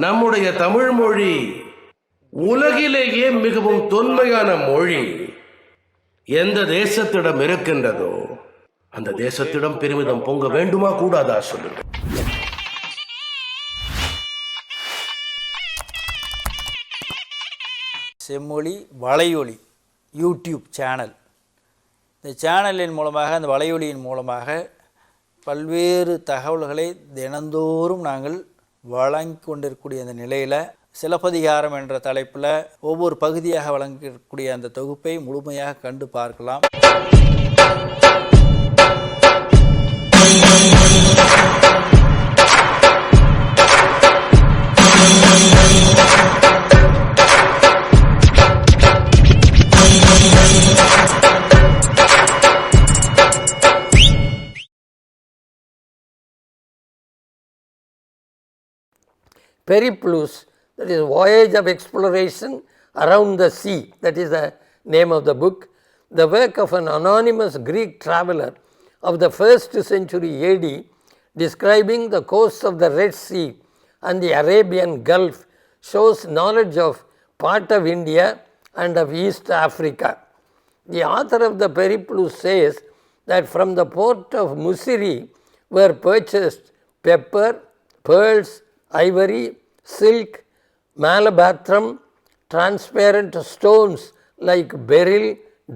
நம்முடைய தமிழ் மொழி உலகிலேயே மிகவும் தொன்மையான மொழி எந்த தேசத்திடம் இருக்கின்றதோ அந்த தேசத்திடம் பெருமிதம் பொங்க வேண்டுமா கூடாதா சொல்லுங்க. செம்மொழி வலையொலி யூடியூப் சேனல். இந்த சேனலின் மூலமாக, அந்த வலையொலியின் மூலமாக பல்வேறு தகவல்களை தினந்தோறும் நாங்கள் வழங்கி கொண்டிருக்கக்கூடிய அந்த நிலையில் சிலப்பதிகாரம் என்ற தலைப்பில் ஒவ்வொரு பகுதியாக வழங்கக்கூடிய அந்த தொகுப்பை முழுமையாக கண்டு பார்க்கலாம். Periplus, that is voyage of exploration around the sea, that is the name of the book, the work of an anonymous Greek traveller of the 1st century AD, describing the coasts of the Red Sea and the Arabian Gulf, shows knowledge of part of India and of East Africa. The author of the Periplus says that from the port of Musiri were purchased pepper, pearls, ivory, silk, malabathrum, transparent stones like beryl,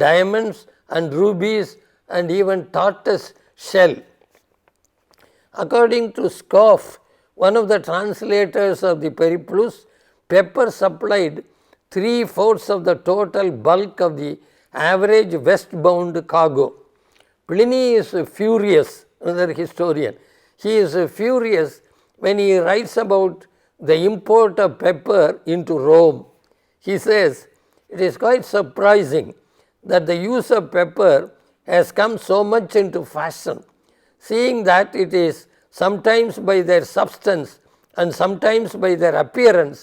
diamonds and rubies, and even tortoise shell. According to Scoff, one of the translators of the Periplus, pepper supplied 3/4 of the total bulk of the average westbound cargo. Pliny is furious, another historian. He is furious when he writes about the import of pepper into Rome. He says, it is quite surprising that the use of pepper has come so much into fashion, seeing that it is sometimes by their substance and sometimes by their appearance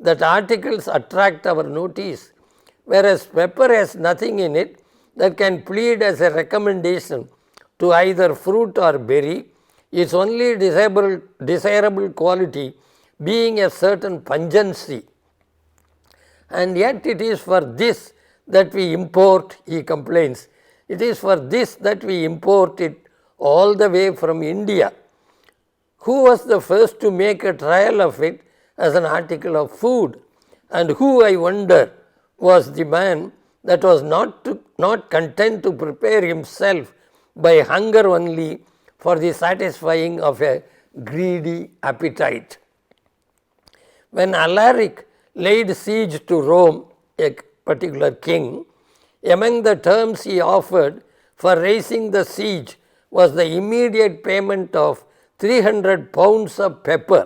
that articles attract our notice, whereas pepper has nothing in it that can plead as a recommendation to either fruit or berry, its only desirable quality being a certain pungency. And yet it is for this that we import, he complains, it is for this that we import it all the way from India. Who was the first to make a trial of it as an article of food? And who, I wonder, was the man that was not content to prepare himself by hunger only for the satisfying of a greedy appetite? When Alaric laid siege to Rome, a particular king, among the terms he offered for raising the siege was the immediate payment of 300 pounds of pepper.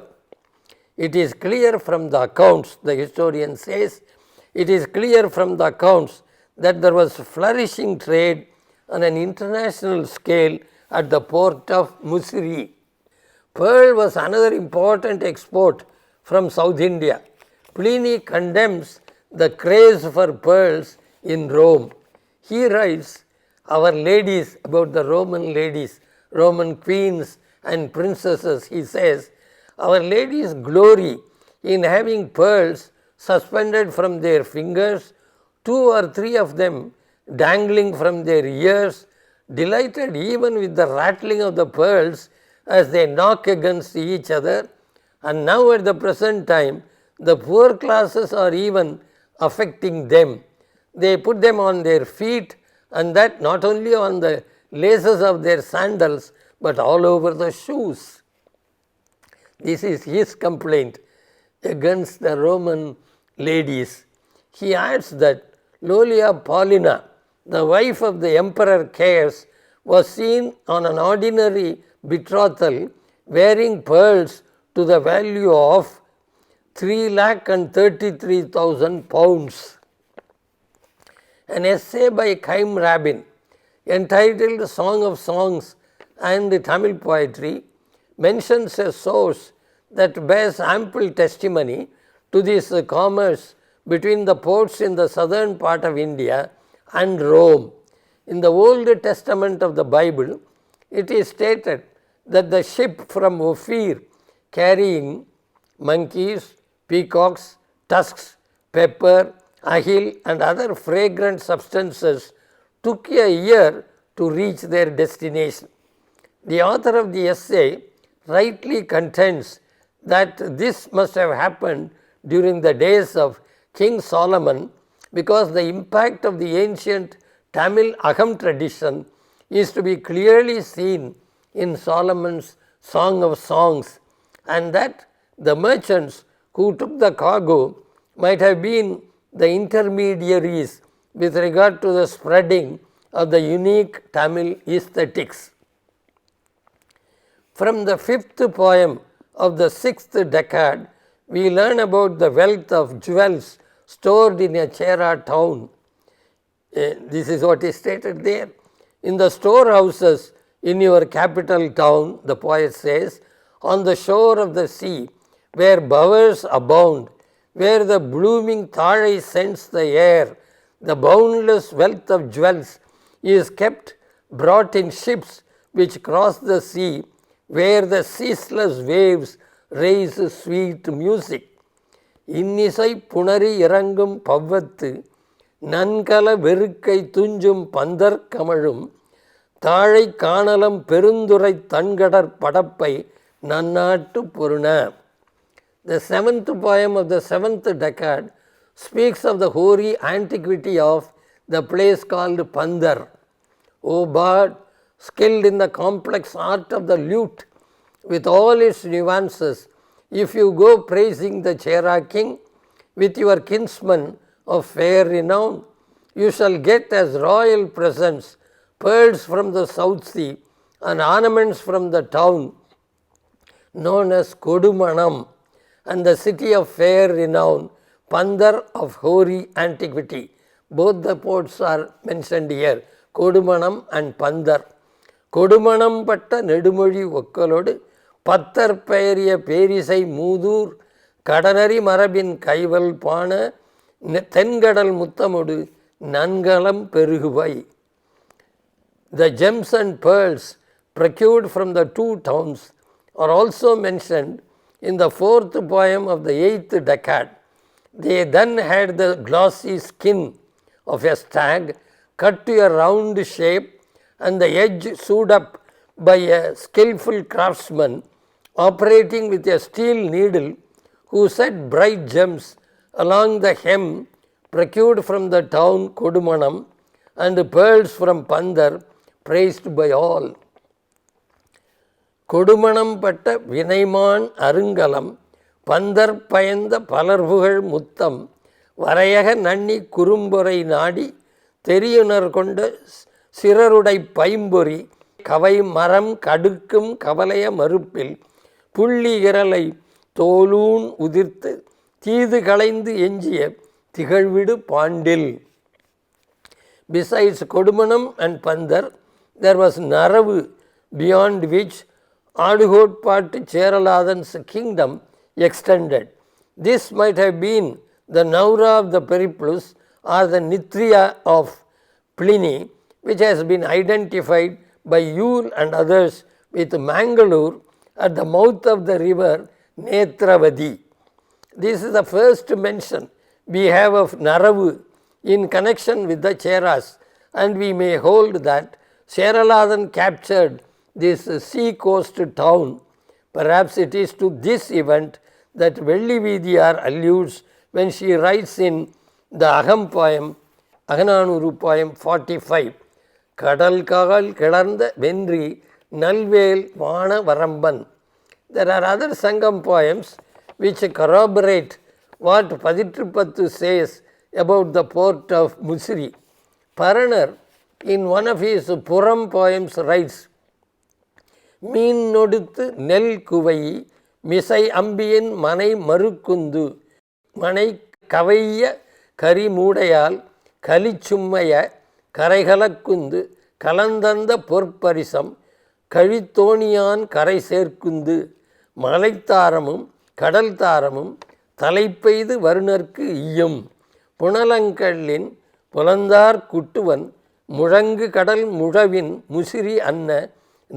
It is clear from the accounts, the historian says, it is clear from the accounts that there was flourishing trade on an international scale at the port of Musiri. Pearl was another important export from South India. Pliny condemns the craze for pearls in Rome. He writes, our ladies, about the Roman ladies, Roman queens and princesses, he says, our ladies glory in having pearls suspended from their fingers, 2 or 3 of them dangling from their ears, delighted even with the rattling of the pearls as they knock against each other. And now at the present time, the poor classes are even affecting them. They put them on their feet, and that not only on the laces of their sandals, but all over the shoes. This is his complaint against the Roman ladies. He adds that Lolia Paulina, the wife of the Emperor Caius, was seen on an ordinary betrothal wearing pearls to the value of 3,33,000 pounds. An essay by Chaim Rabin entitled Song of Songs and Tamil Poetry mentions a source that bears ample testimony to this commerce between the ports in the southern part of India and Rome. In the Old Testament of the Bible, it is stated that the ship from Ophir carrying monkeys, peacock's tusks, pepper, ahil and other fragrant substances took a year to reach their destination. The author of the essay rightly contends that this must have happened during the days of King Solomon, because the impact of the ancient Tamil Agam tradition is to be clearly seen in Solomon's Song of Songs, and that the merchants who took the cargo might have been the intermediaries with regard to the spreading of the unique Tamil aesthetics. From the fifth poem of the sixth decade, we learn about the wealth of jewels stored in a Chera town. This is what is stated there. In the storehouses in your capital town, the poet says, on the shore of the sea, where bowers abound, where the blooming thallai scents the air, the boundless wealth of jewels is kept brought in ships which cross the sea, where the ceaseless waves raise sweet music. இன்னிசை புணரி இறங்கும் பவ்வத்து நன்கல வெறுக்கை துஞ்சும் பந்தர் கமழும் தாழை காணலம் பெருந்துரை தன்கடற் படப்பை நன்னாட்டு பொருண. The seventh poem of the seventh decade speaks of the hoary antiquity of the place called Pandar. O bard, skilled in the complex art of the lute with all its nuances, if you go praising the Chera king with your kinsman of fair renown, you shall get as royal presents pearls from the South Sea and ornaments from the town known as Kodumanam, and the city of fair renown, Pandar of hoary antiquity. Both the ports are mentioned here, Kodumanam and Pandar. Kodumanam patta nedumoli okkalodu பத்தர் பெயரிய பேரிசை மூதூர் கடனரி மரபின் கைவல் பான தென்கடல் முத்தமொடு நன்கலம் பெருகுவை. The gems and pearls procured from the two towns are also mentioned in the fourth poem of the eighth decade. They then had the glossy skin of a stag cut to a round shape and the edge sewed up by a skillful craftsman operating with a steel needle, who set bright gems along the hem procured from the town Kodumanam and pearls from Pandar praised by all. Kodumanam பட்ட வினைமான் அருங்கலம் பந்தர் பயந்த பலர்புகழ் முத்தம் வரையக நன்னி குறும்பொறை நாடி தெரியுணர் கொண்ட சிறருடை பைம்பொறி கவை மரம் கடுக்கும் கவலைய மறுப்பில் புள்ளி இரலை தோலூன் உதிர்த்து தீது களைந்து எஞ்சிய திகழ்விடு பாண்டில். Besides Kodumanam and Pandar, there was Naravu, beyond which Adugotpattu Cheraladan's kingdom extended. This might have been the Naura of the Periplus or the Nitria of Pliny, which has been identified by Yule and others with Mangalore at the mouth of the river Netravadi. This is the first mention we have of Naravu in connection with the Cheras, and we may hold that Cheraladan captured this sea coast town. Perhaps it is to this event that Vellividiyar alludes when she writes in the Agam poem, Agananuru poem 45, Kadal Kagal Kilarnda Vendri Nalvel Vana Varamban. There are other Sangam poems which corroborate what Pathitrupathu says about the port of Musiri. Paranar, in one of his Puram poems, writes, மீன் நொடுத்து நெல் குவை மிசை அம்பியின் மனை மறுக்குந்து மனை கவைய கரிமூடையால் கலிச்சும்மைய கரைகலக்குந்து கலந்தந்த பொற்பரிசம் கழித்தோணியான் கரை சேர்க்குந்து மலைத்தாரமும் கடல் தாரமும் தலைப்பெய்து வருணர்க்கு ஈயும் புனலங்கள்ளின் புலந்தார் குட்டுவன் முழங்கு கடல் முழவின் முசிறி அன்ன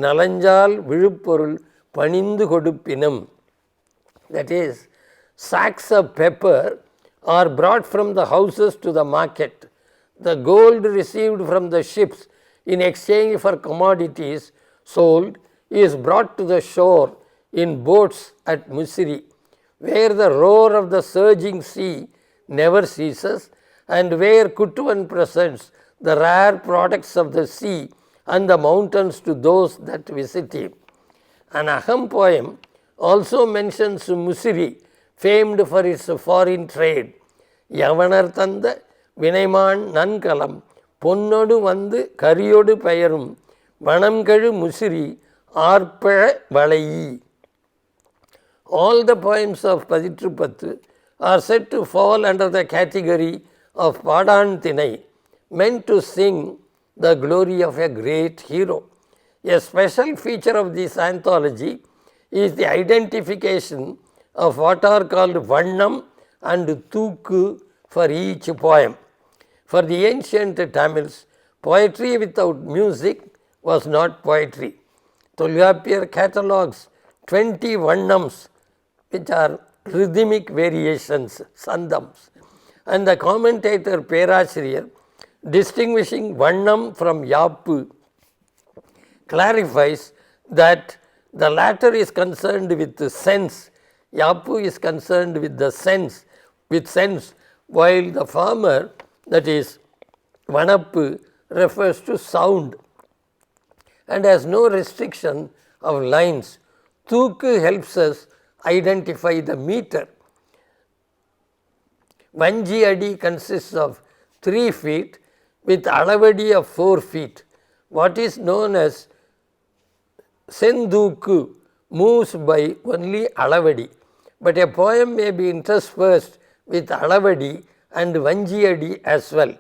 நலஞ்சால் விழுப்பொருள் பணிந்து கொடுப்பினும். That is, Sacks of pepper are brought from the houses to the market. The gold received from the ships in exchange for commodities sold is brought to the shore in boats at Misri, where the roar of the surging sea never ceases, and where Kutuvan presents the rare products of the sea and the mountains to those that visit him. An Aham poem also mentions Misri, famed for its foreign trade. யவனர் தந்த வினைமான் நன்கலம் பொன்னொடு வந்து கரியோடு பெயரும் வனம்கெழு Musiri ஆர்ப்பழ வளையி. All the poems of Pathitrupathu are said to fall under the category of Padan Thinai, meant to sing the glory of a great hero. A special feature of this anthology is the identification of what are called Vannam and Thooku for each poem. For the ancient Tamils, poetry without music was not poetry. Tolgapir catalogues 20 Vannams, which are rhythmic variations, sandams, and the commentator Perashriyar, distinguishing Vannam from Yappu, clarifies that the latter is concerned with the sense, Yappu is concerned with the sense, while the former, that is Vanappu, refers to sound and has no restriction of lines. Thooku helps us identify the meter. Vanji Adi consists of 3 feet with Alavadi of 4 feet. What is known as Sendhuku moves by only Alavadi, but a poem may be interspersed with Alavadi and Vanjiyadi as well.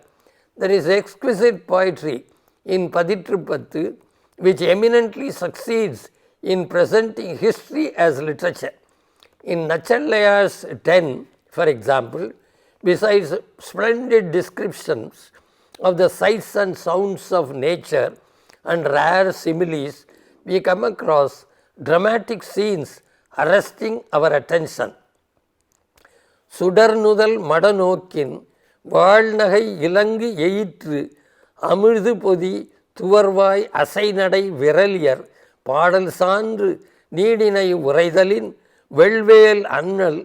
There is exquisite poetry in Pathitrupathu which eminently succeeds in presenting history as literature. In Nachallayar's 10, for example, besides splendid descriptions of the sights and sounds of nature and rare similes, we come across dramatic scenes arresting our attention. சுடர்நுதல் மடநோக்கின் வாழ்நகை இலங்கு எயிற்று அமிழ்து பொதி துவர்வாய் அசைநடை விரலியர் பாடல் சான்று நீடினை உரைதலின் வெள்வேல் அண்ணல்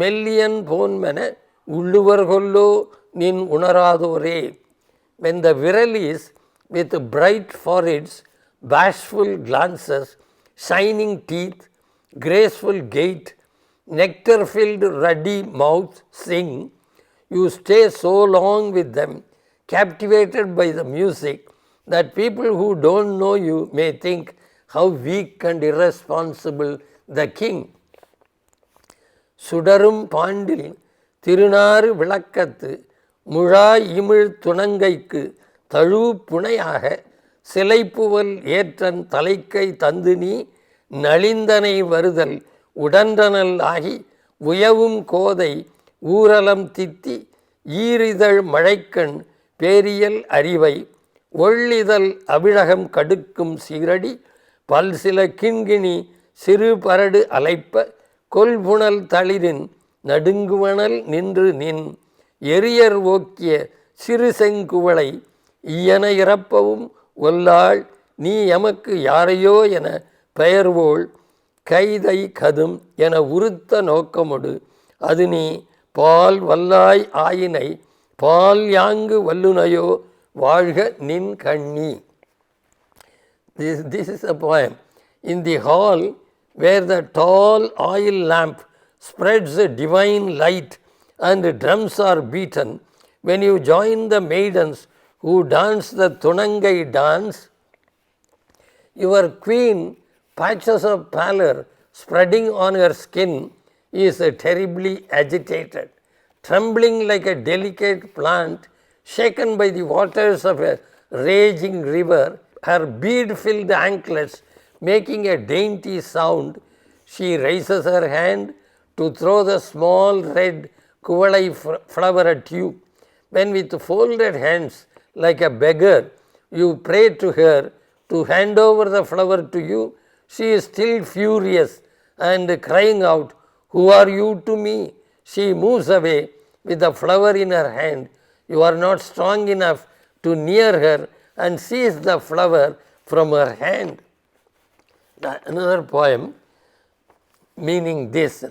மெல்லியன் போன்மென உள்ளுவர் கொல்லோ நின் உணராதோரே. When the Viralis with bright foreheads, bashful glances, shining teeth, graceful gait, nectar-filled ruddy mouth sing, you stay so long with them, captivated by the music, that people who don't know you may think how weak and irresponsible the king. சுடரும் பாண்டில் திருநாறு விளக்கத்து முழா இமிழ் துணங்கைக்கு தழு புனையாக சிலைப்புவல் ஏற்றன் தலைக்கை தந்து நீ நலிந்தனை வருதல் உடன்றனல் ஆகி உயவும் கோதை ஊரலம் தித்தி ஈரிதழ் மழைக்கண் பேரியல் அறிவை ஒள்ளிதழ் அபிழகம் கடுக்கும் சீரடி பல்சில கிண்கிணி சிறு பரடு அலைப்ப கொல்புணல் தளிரின் நடுங்குவனல் நின்று நின் எரியர் ஓக்கிய சிறு செங்குவளை ஈயன இறப்பவும் ஒல்லாள் நீ எமக்கு யாரையோ என பெயர்வோள் கைதை கதும் என உறுத்த நோக்கமொடு அது நீ பால் வல்லாய் ஆயினை பால் யாங்கு வல்லுனையோ வாழ்க நின் கண்ணி. This is a poem. In the hall where the tall oil lamp spreads a divine light and drums are beaten, when you join the maidens who dance the Thunangai dance, your queen, patches of pallor spreading on her skin, is terribly agitated. Trembling like a delicate plant shaken by the waters of a raging river, her bead-filled anklets making a dainty sound, she raises her hand to throw the small red kuvalai flower at you. When with folded hands like a beggar you pray to her to hand over the flower to you, she is still furious and crying out, Who are you to me? She moves away with the flower in her hand. You are not strong enough to near her and seize the flower from her hand. Another poem meaning this: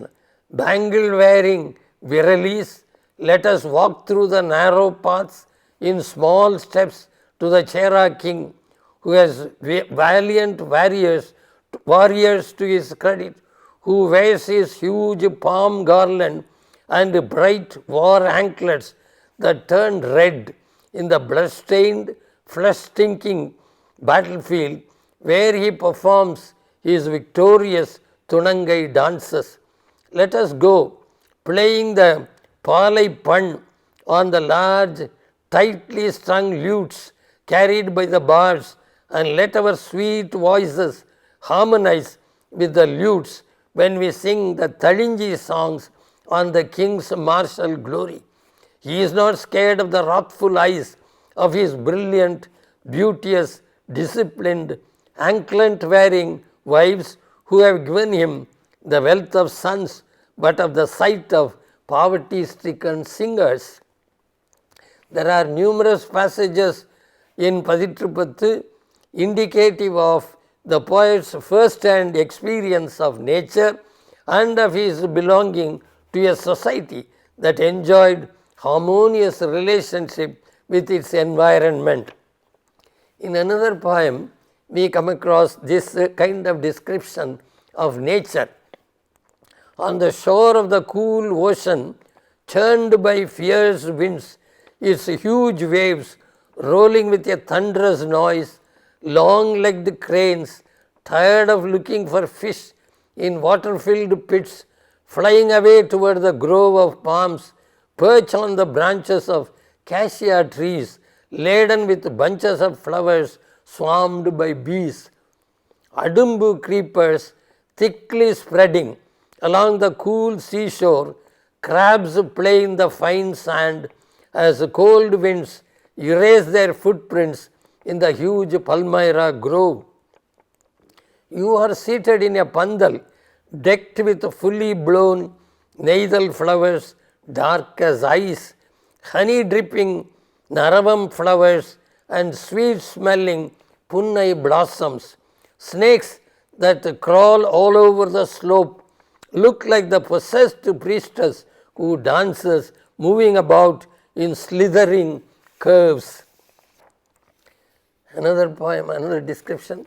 bangle wearing viralis, let us walk through the narrow paths in small steps to the Chera king, who has valiant warriors to his credit, who wears his huge palm garland and bright war anklets that turn red in the blood-stained, flesh-stinking battlefield, where he performs his victorious Tunangai dances. Let us go, playing the Palai Pan on the large, tightly strung lutes carried by the bards, and let our sweet voices harmonize with the lutes when we sing the Talinji songs on the king's martial glory. He is not scared of the wrathful eyes of his brilliant, beauteous, disciplined, anklet-wearing wives who have given him the wealth of sons, but of the sight of poverty-stricken singers. There are numerous passages in Pathitrupathu indicative of the poet's first-hand experience of nature and of his belonging to a society that enjoyed harmonious relationship with its environment. In another poem, we come across this kind of description of nature. On the shore of the cool ocean, churned by fierce winds, its huge waves rolling with a thunderous noise, long-legged cranes, tired of looking for fish in water-filled pits, flying away toward the grove of palms, perch on the branches of cassia trees, laden with bunches of flowers swarmed by bees. Adumbu creepers thickly spreading along the cool seashore, crabs play in the fine sand as cold winds erase their footprints in the huge palmyra grove. You are seated in a pandal decked with fully blown neithal flowers, dark as ice, honey dripping naravam flowers, and sweet smelling punnai blossoms. Snakes that crawl all over the slope look like the possessed priestess who dances, moving about in slithering curves. Another poem, another description.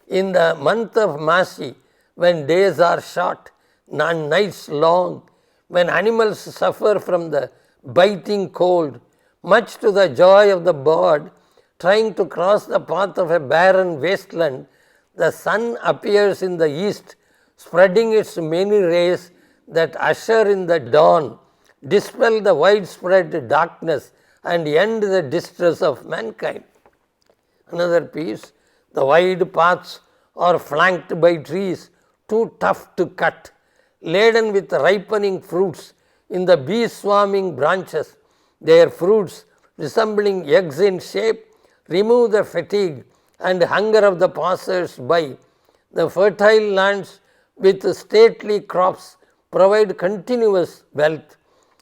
In the month of Masi, when days are short and nights long, when animals suffer from the biting cold, much to the joy of the bird trying to cross the path of a barren wasteland, the sun appears in the east, spreading its many rays that usher in the dawn, dispel the widespread darkness, and end the distress of mankind. Another piece, the wide paths are flanked by trees too tough to cut, laden with ripening fruits in the bee-swarming branches. Their fruits, resembling eggs in shape, remove the fatigue and hunger of the passers-by. The fertile lands with stately crops provide continuous wealth.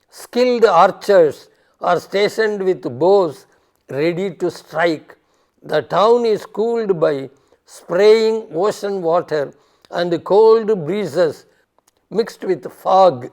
Skilled archers are stationed with bows ready to strike. The town is cooled by spraying ocean water and cold breezes mixed with fog.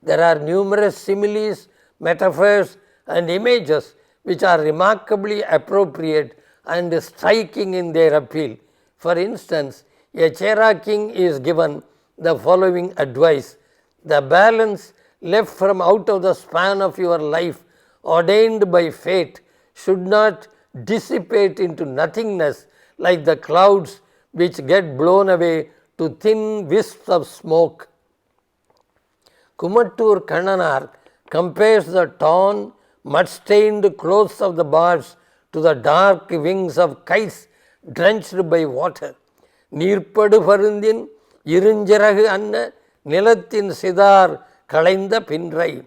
There are numerous similes, metaphors, and images which are remarkably appropriate and striking in their appeal. For instance, a Chera king is given the following advice: the balance left from out of the span of your life, ordained by fate, should not dissipate into nothingness like the clouds which get blown away to thin wisps of smoke. Kumattur Kannanar compares the torn, mud-stained clothes of the bards to the dark wings of kites drenched by water. Neerpadu Parundin, Irunjiragu Anna, Nilathin Sidar, Kalainda Pinrai.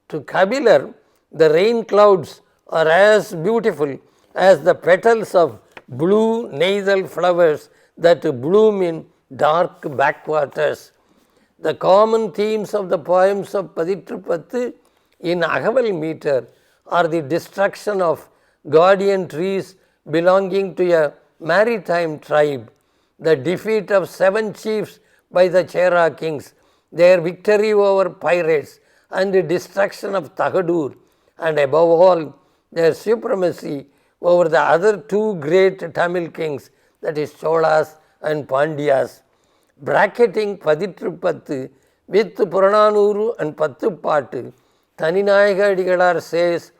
To Kabilar, the rain clouds are as beautiful as the petals of blue neithal flowers that bloom in dark backwaters. The common themes of the poems of Pathitrupathu in Agaval meter are the destruction of guardian trees belonging to a maritime tribe, the defeat of 7 chiefs by the Chera kings, their victory over pirates, and the destruction of Tagadur, and above all, their supremacy over the other 2 great Tamil kings, that is Cholas and Pandyas. Bracketing Pathitrupathu with Purananuru and Pathupattu, Thaninayaga Adigalar says,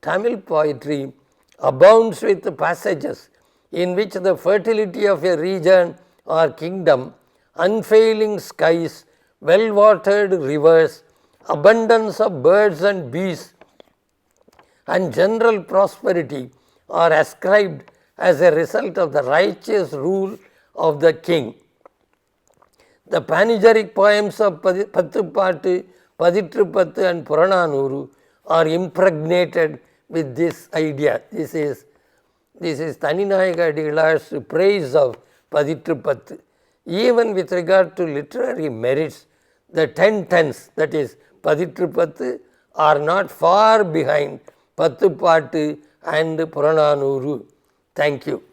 Tamil poetry abounds with passages in which the fertility of a region or kingdom, unfailing skies, well-watered rivers, abundance of birds and beasts, and general prosperity are ascribed as a result of the righteous rule of the king. The panegyric poems of Pathupattu, Pathitrupathu and Purananuru are impregnated with this idea. This is Thaninayaga Adigalar's praise of Pathitrupathu. Even with regard to literary merits, the 10 tenths, that is Pathitrupathu, are not far behind Pathupattu and Purananuru. Thank you.